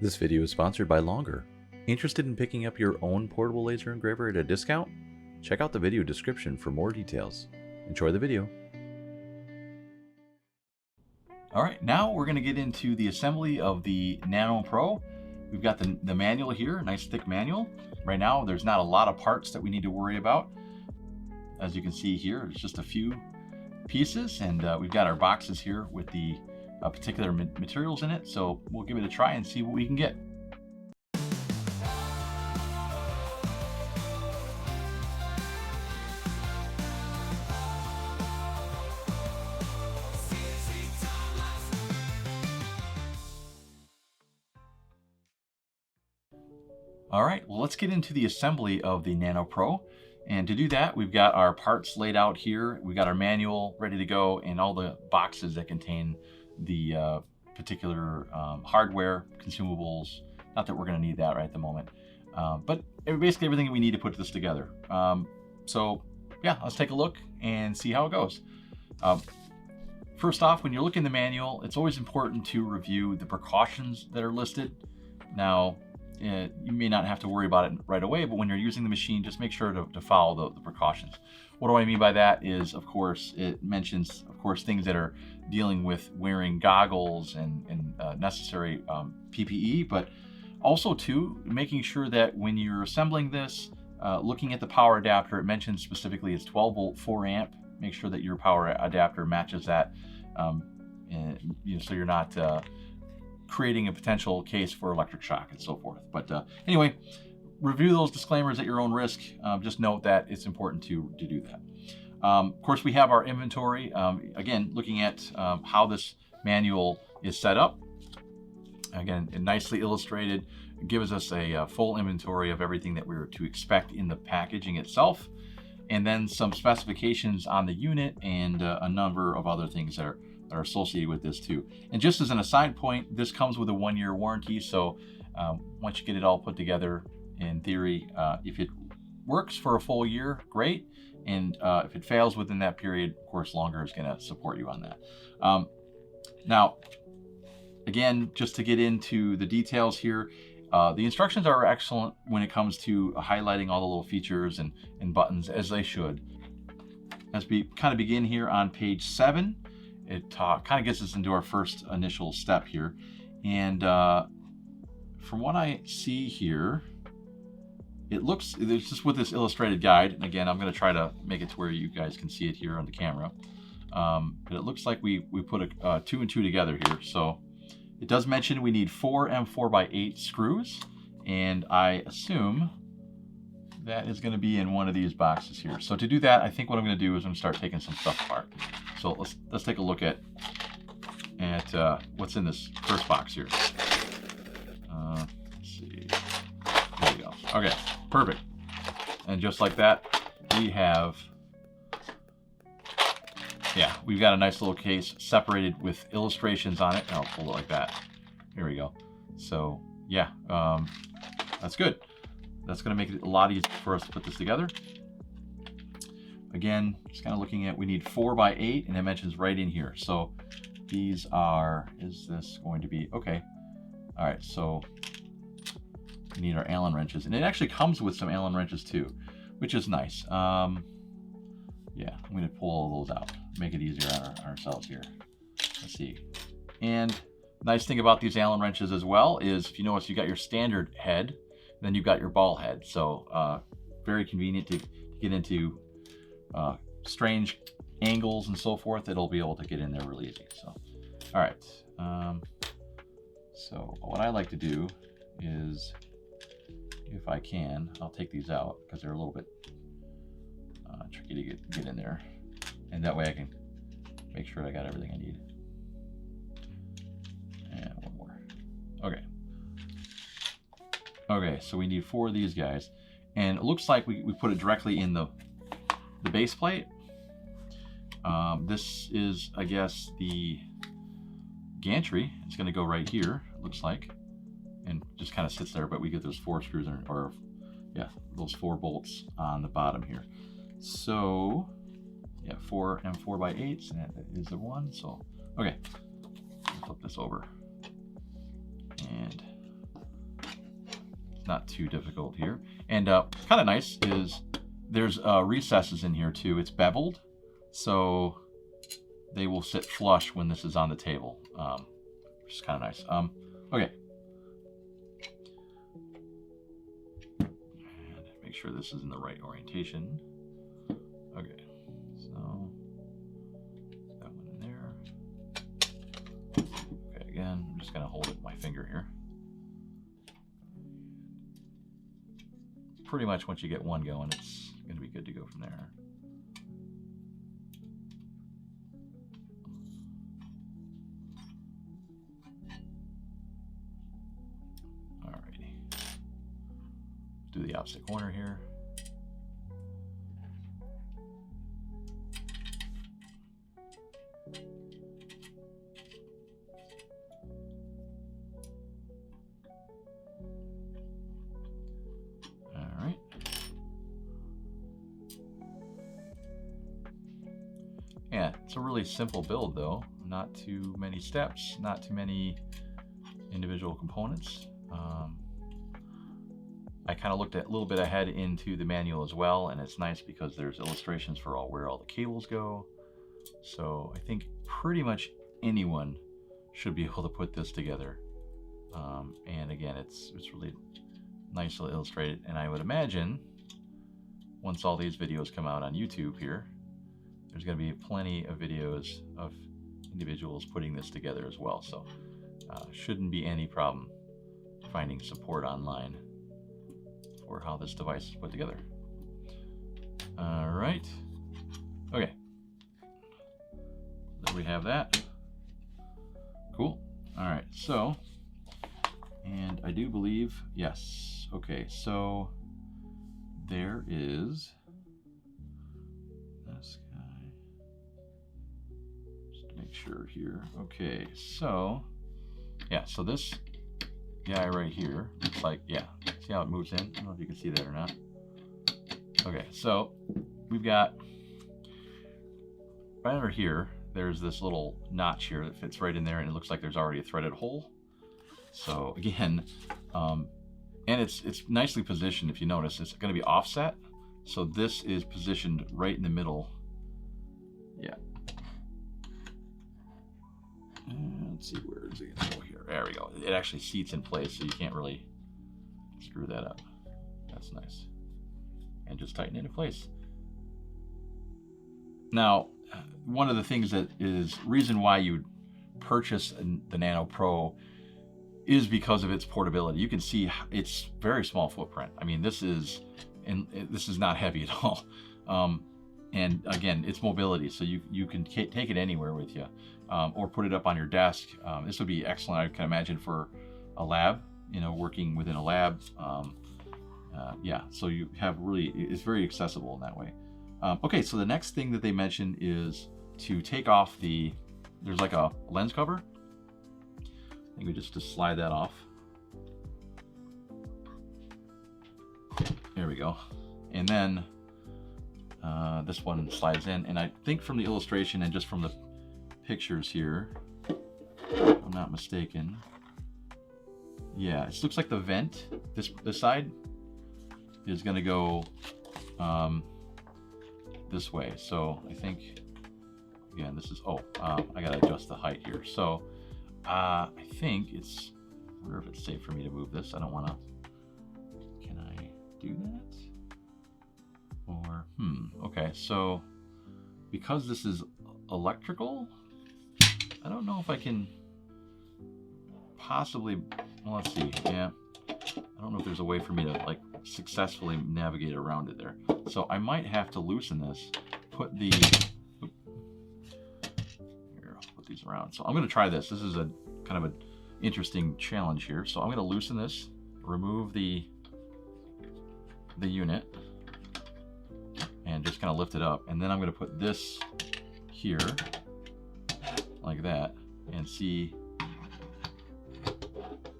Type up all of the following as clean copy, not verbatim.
This video is sponsored by Longer. Interested in picking up your own portable laser engraver at a discount? Check out the video description for more details. Enjoy the video. Alright, now we're going to get into the assembly of the Nano Pro. We've got the manual here, a nice thick manual. Right now there's not a lot of parts that we need to worry about. As you can see here, there's just a few pieces, and we've got our boxes here with the particular materials in it, so we'll give it a try and see what we can get. Alright, well, let's get into the assembly of the Nano Pro. And to do that, we've got our parts laid out here. We've got our manual ready to go and all the boxes that contain the particular hardware, consumables. Not that we're going to need that right at the moment, but basically everything we need to put this together. So yeah, let's take a look and see how it goes. First off, when you're looking at the manual, it's always important to review the precautions that are listed. Now, you may not have to worry about it right away, but when you're using the machine, just make sure to follow the precautions. What do I mean by that is, of course, it mentions, of course, things that are dealing with wearing goggles and necessary PPE, but also, too, making sure that when you're assembling this, looking at the power adapter, it mentions specifically it's 12 volt, 4 amp. Make sure that your power adapter matches that, so you're not creating a potential case for electric shock and so forth. But anyway, review those disclaimers at your own risk. Just note that it's important to do that. Of course, we have our inventory. Again, looking at how this manual is set up. Again, nicely illustrated. It gives us a full inventory of everything that we're to expect in the packaging itself. And then some specifications on the unit and a number of other things that are associated with this too. And just as an aside point, this comes with a 1-year warranty. So once you get it all put together, in theory, if it works for a full year, great. And if it fails within that period, of course, Longer is going to support you on that. Now, again, just to get into the details here, the instructions are excellent when it comes to highlighting all the little features and buttons, as they should. As we kind of begin here on page 7, it kind of gets us into our first initial step here. And from what I see here, it's just with this illustrated guide. And again, I'm going to try to make it to where you guys can see it here on the camera. But it looks like we put 2 and 2 together here. So it does mention we need 4 M4x8 screws. And I assume that is going to be in one of these boxes here. So to do that, I think what I'm going to do is I'm going to start taking some stuff apart. So let's take a look at what's in this first box here. Let's see. There we go. Okay, perfect. And just like that, we've got a nice little case separated with illustrations on it. I'll pull it like that. Here we go. So yeah, that's good. That's going to make it a lot easier for us to put this together. Again, just kind of looking at, we need 4x8, and it mentions right in here. So these are, is this going to be, okay. All right, so we need our Allen wrenches. And it actually comes with some Allen wrenches too, which is nice. Yeah, I'm going to pull all those out, make it easier on ourselves here. Let's see. And nice thing about these Allen wrenches as well is, if you notice, you got your standard head, then you've got your ball head. So very convenient to get into strange angles and so forth. It'll be able to get in there really easy. So, all right. So what I like to do is, if I can, I'll take these out because they're a little bit tricky to get in there. And that way I can make sure I got everything I need. And one more. Okay. Okay, so we need 4 of these guys. And it looks like we put it directly in the base plate. This is, I guess, the gantry. It's going to go right here, it looks like, and just kind of sits there, but we get those 4 screws, those 4 bolts on the bottom here. So, yeah, 4 M4x8s, and that is the one. So, okay, flip this over. And It's not too difficult here. And kind of nice is there's recesses in here too. It's beveled, so they will sit flush when this is on the table, which is kind of nice. Okay. And make sure this is in the right orientation. Okay, so that one in there. Okay, again, I'm just gonna hold it with my finger here. Pretty much once you get one going, it's gonna be good to go from there. Alrighty. Do the opposite corner here. Yeah, it's a really simple build though. Not too many steps, not too many individual components. I kind of looked a little bit ahead into the manual as well, and it's nice because there's illustrations for where all the cables go. So I think pretty much anyone should be able to put this together. And again, it's really nicely illustrated, and I would imagine once all these videos come out on YouTube here, there's going to be plenty of videos of individuals putting this together as well. So shouldn't be any problem finding support online for how this device is put together. All right. Okay. There we have that. Cool. All right. So, and I do believe, yes. Okay. So there is this guy. Just to make sure here. Okay. So, yeah. So this guy right here looks like, yeah. See how it moves in? I don't know if you can see that or not. Okay, so we've got right under here, there's this little notch here that fits right in there, and it looks like there's already a threaded hole. So again, and it's nicely positioned. If you notice, it's going to be offset. So this is positioned right in the middle. Yeah. And let's see, where is it going to go here? There we go. It actually seats in place, so you can't really screw that up. That's nice. And just tighten it in place. Now, one of the things that is reason why you would purchase the Nano Pro is because of its portability. You can see it's very small footprint. I mean, this is not heavy at all. And again, it's mobility, so you can take it anywhere with you, or put it up on your desk. This would be excellent, I can imagine, for a lab. You know, working within a lab. Yeah, so you have it's very accessible in that way. Okay, so the next thing that they mention is to take off there's like a lens cover. I think we just slide that off. There we go. And then this one slides in, and I think from the illustration and just from the pictures here, if I'm not mistaken, yeah, it looks like the vent, this side, is going to go this way. So I think, again, this is, I got to adjust the height here. So I think I wonder if it's safe for me to move this. I don't want to, can I do that? Or, okay, so because this is electrical, I don't know if I can possibly, well, let's see, yeah. I don't know if there's a way for me to like successfully navigate around it there. So I might have to loosen this, here, I'll put these around. So I'm gonna try this. This is a kind of an interesting challenge here. So I'm gonna loosen this, remove the unit, and just kind of lift it up. And then I'm gonna put this here, like that, and see.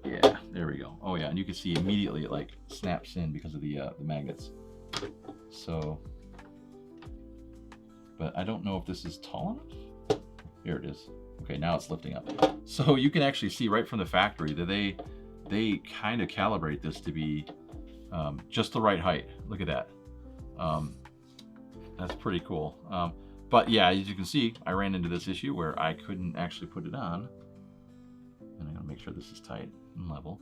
Yeah, there we go. Oh yeah, and you can see immediately it like snaps in because of the magnets. So, but I don't know if this is tall enough. Here it is. Okay, now it's lifting up. So you can actually see right from the factory that they kind of calibrate this to be just the right height. Look at that. That's pretty cool. But yeah, as you can see, I ran into this issue where I couldn't actually put it on. And I'm gonna make sure this is tight and level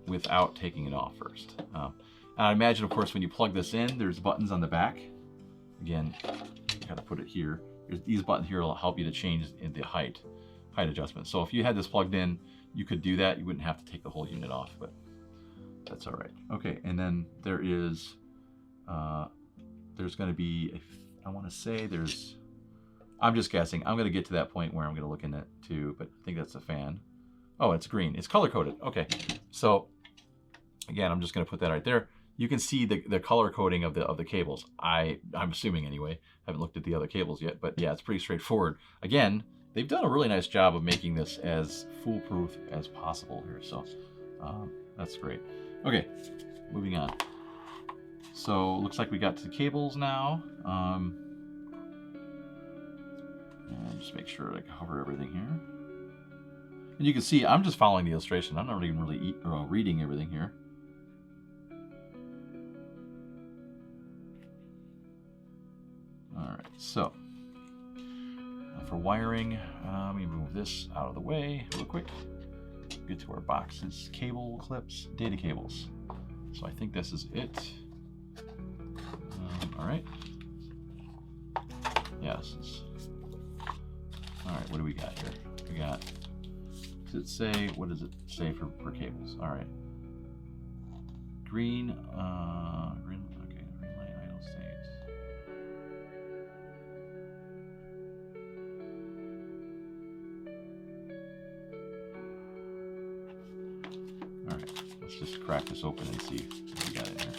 without taking it off first. And I imagine, of course, when you plug this in, there's buttons on the back. Again, you gotta put it here. These buttons here will help you to change in the height adjustment. So if you had this plugged in, you could do that. You wouldn't have to take the whole unit off, but that's all right. Okay, and then there is, there's going to be, I want to say there's, I'm just guessing. I'm going to get to that point where I'm going to look in it too, but I think that's a fan. Oh, it's green. It's color coded. Okay, so again, I'm just going to put that right there. You can see the color coding of the cables. I'm assuming anyway. I haven't looked at the other cables yet, but yeah, it's pretty straightforward. Again, they've done a really nice job of making this as foolproof as possible here. So that's great. Okay, moving on. So looks like we got to the cables now. And just make sure I cover everything here. And you can see I'm just following the illustration. I'm not even really reading everything here. All right, so for wiring, let me move this out of the way real quick. Get to our boxes, cable clips, data cables. So I think this is it. All right. Yeah, this is. All right, what do we got here? We got, does it say, what does it say for cables? All right. Green, green, okay, green light idle state. All right, let's just crack this open and see what we got in here.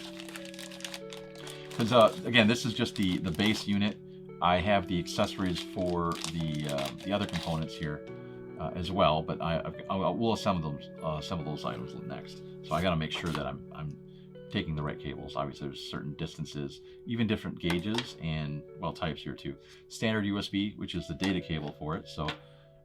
Because again, this is just the base unit. I have the accessories for the other components here as well, but we'll assemble those items next. So I got to make sure that I'm taking the right cables. Obviously, there's certain distances, even different gauges and well types here too. Standard USB, which is the data cable for it. So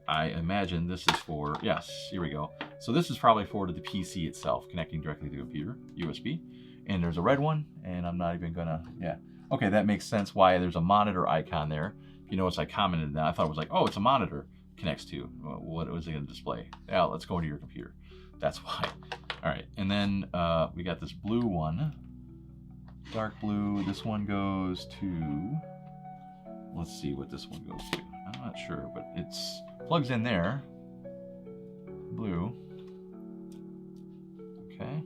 I imagine this is for, yes, here we go. So this is probably for the PC itself, connecting directly to the computer, USB. And there's a red one, and I'm not even gonna, yeah. Okay, that makes sense why there's a monitor icon there. If you notice, I commented that. I thought it was like, oh, it's a monitor connects to. What was it gonna display? Yeah, let's go into your computer. That's why. All right, and then we got this blue one, dark blue. This one goes to, let's see what this one goes to. I'm not sure, but it's plugs in there. Blue. Okay.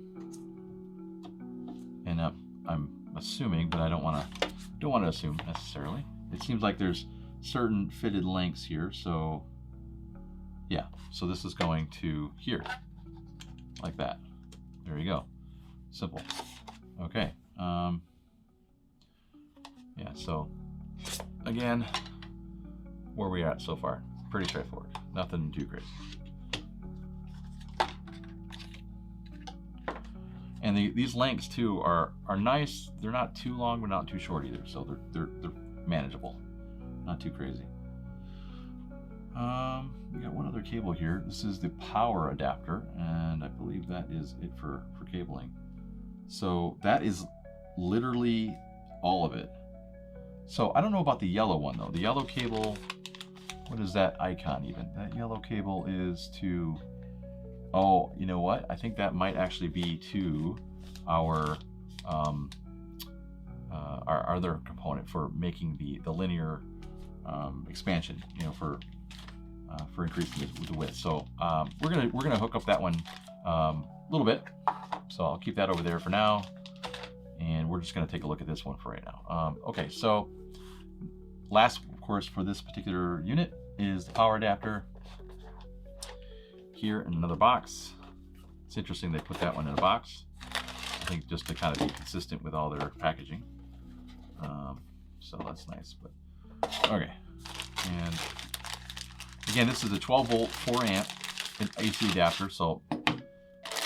And I'm assuming, but I don't want to assume necessarily. It seems like there's certain fitted lengths here, so yeah. So this is going to here, like that. There you go. Simple. Okay. Yeah. So again, where we at so far? Pretty straightforward. Nothing too crazy. And these lengths too are nice. They're not too long, but not too short either. So they're manageable, not too crazy. We got one other cable here. This is the power adapter, and I believe that is it for cabling. So that is literally all of it. So I don't know about the yellow one though. The yellow cable, what is that icon even? That yellow cable is to, oh, you know what? I think that might actually be to our other component for making the linear expansion, you know, for increasing the width. So we're gonna hook up that one a little bit. So I'll keep that over there for now, and we're just gonna take a look at this one for right now. Okay, so last, of course, for this particular unit is the power adapter. Here in another box. It's interesting they put that one in a box. I think just to kind of be consistent with all their packaging. So that's nice. But okay, and again, this is a 12 volt, 4 amp AC adapter, so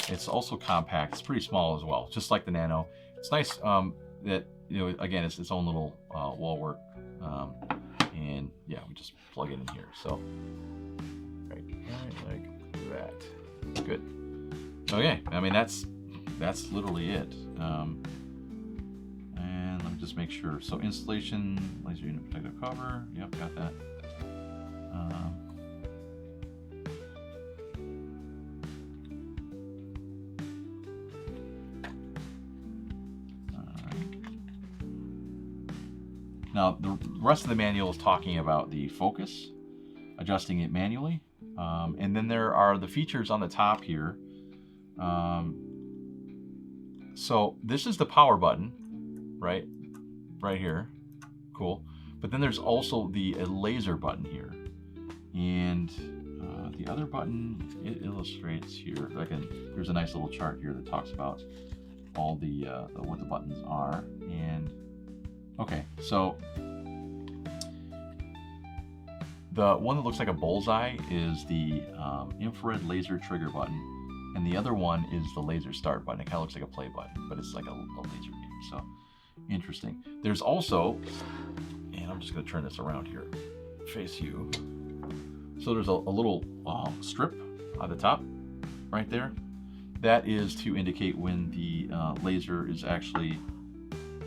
it's also compact. It's pretty small as well, just like the Nano. It's nice that, you know, again, it's its own little wall work, and yeah, we just plug it in here. So right, like that. Good. Okay, I mean that's literally it. And let me just make sure. So installation, laser unit protective cover. Yep, got that. Now, the rest of the manual is talking about the focus, adjusting it manually. And then there are the features on the top here. So this is the power button, right here. Cool. But then there's also the laser button here. And the other button, it illustrates here. There's a nice little chart here that talks about all the what the buttons are. And okay, so the one that looks like a bullseye is the infrared laser trigger button, and the other one is the laser start button. It kind of looks like a play button, but it's like a laser beam. So interesting. There's also, and I'm just going to turn this around here, face you. So there's a little strip on the top right there. That is to indicate when the laser is actually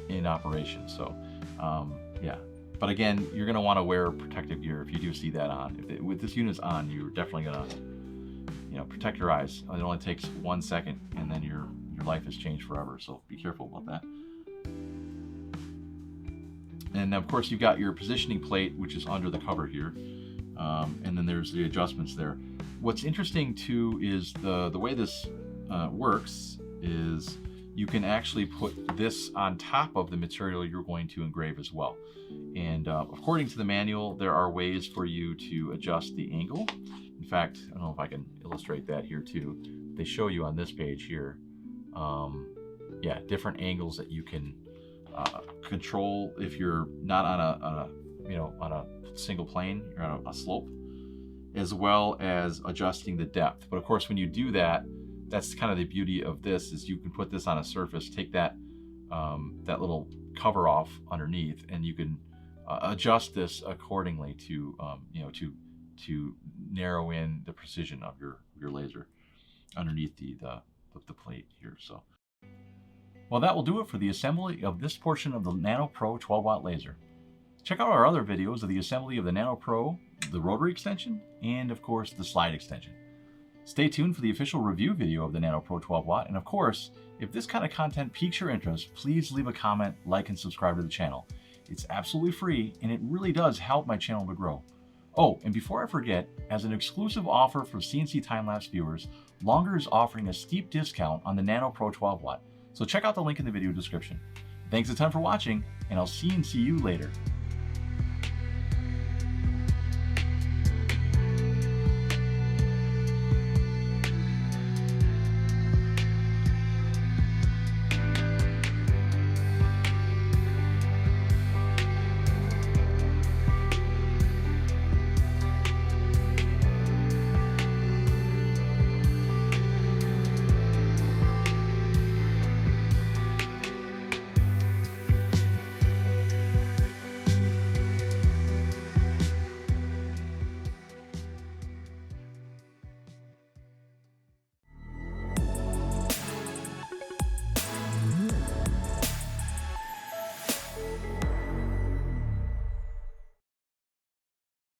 in operation. So yeah, but again, you're going to want to wear protective gear if you do see that on. With this unit's on, you're definitely going to, protect your eyes. It only takes 1 second, and then your life has changed forever. So be careful about that. And of course, you've got your positioning plate, which is under the cover here, and then there's the adjustments there. What's interesting too is the way this works is you can actually put this on top of the material you're going to engrave as well. And according to the manual, there are ways for you to adjust the angle. In fact, I don't know if I can illustrate that here too. They show you on this page here, yeah, different angles that you can control if you're not on a single plane, you're on a slope, as well as adjusting the depth. But of course, when you do that, that's kind of the beauty of this, is you can put this on a surface, take that that little cover off underneath, and you can adjust this accordingly to to narrow in the precision of your laser underneath the plate here. So, well, that will do it for the assembly of this portion of the Nano Pro 12-watt laser. Check out our other videos of the assembly of the Nano Pro, the rotary extension, and of course the slide extension. Stay tuned for the official review video of the Nano Pro 12-watt, and of course, if this kind of content piques your interest, please leave a comment, like, and subscribe to the channel. It's absolutely free, and it really does help my channel to grow. Oh, and before I forget, as an exclusive offer for CNC Time-Lapse viewers, Longer is offering a steep discount on the Nano Pro 12-watt, so check out the link in the video description. Thanks a ton for watching, and I'll see you later.